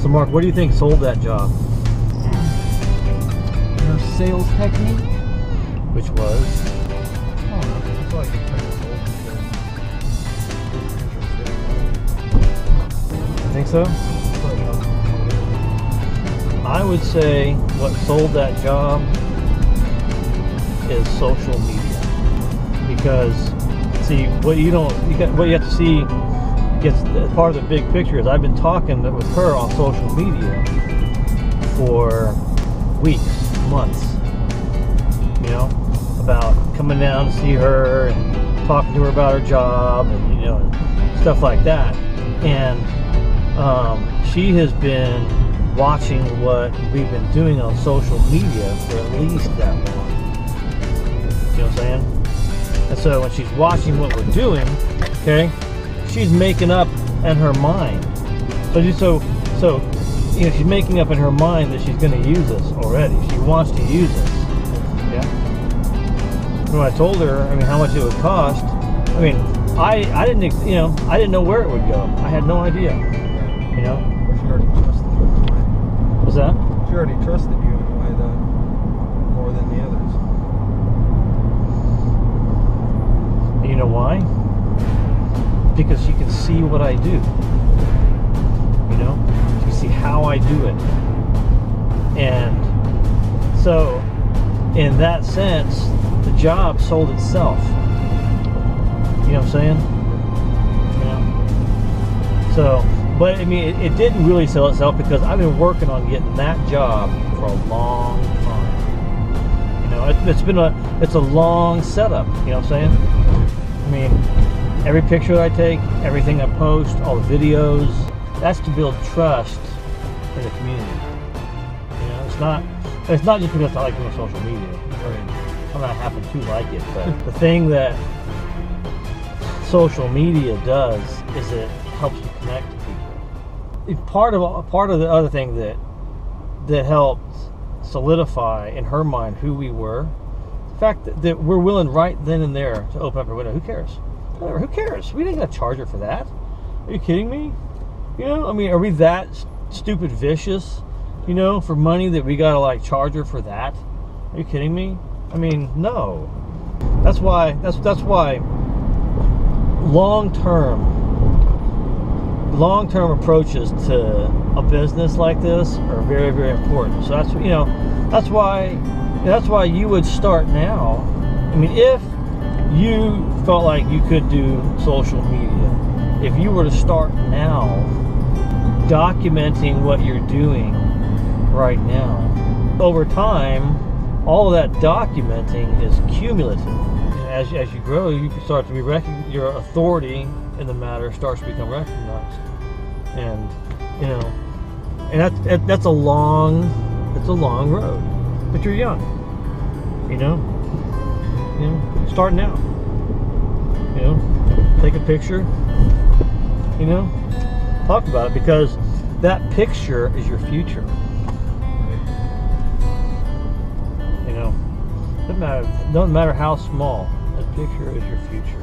So Mark, what do you think sold that job? Her sales technique? Which was? I don't know. It's like I think so. I would say what sold that job is social media, because see what you have to see gets part of the big picture is I've been talking with her on social media for weeks, months, you know, about coming down to see her and talking to her about her job and, you know, stuff like that. And she has been watching what we've been doing on social media for at least that long. You know what I'm saying? And so when she's watching what we're doing, okay, she's making up in her mind. So you know, she's making up in her mind that she's going to use this already. She wants to use this. Yeah. When I told her, I mean, how much it would cost, I mean, I didn't, you know, I didn't know where it would go. I had no idea. You know. She already trusted you in a way. What's that? She already trusted you in a way that more than the others. And you know why? Because she can see what I do. You know, she can see how I do it. And so, in that sense, the job sold itself. You know what I'm saying? You know? So, but I mean, it didn't really sell itself because I've been working on getting that job for a long time. You know, it's a long setup. You know what I'm saying? I mean, every picture that I take, everything I post, all the videos, that's to build trust in the community. You know, it's not just because I like doing social media. I mean, I happen to like it, but the thing that social media does is it helps you connect to people. Part of the other thing that helped solidify in her mind who we were, the fact that we're willing right then and there to open up her window. Who cares? Whatever, who cares? We didn't gonna charge her for that. Are you kidding me? You know, I mean, are we that stupid vicious, you know, for money that we gotta like charge her for that? Are you kidding me? I mean, no. That's why long-term approaches to a business like this are very, very important. So that's, you know, that's why you would start now. I mean, if you felt like you could do social media, if you were to start now documenting what you're doing right now, over time, all of that documenting is cumulative. As you grow, you start to be your authority in the matter starts to become recognized, and you know, and that's a long road. But you're young, you know, start now. You know, take a picture. You know, talk about it, because that picture is your future. You know, doesn't matter how small. That picture is your future.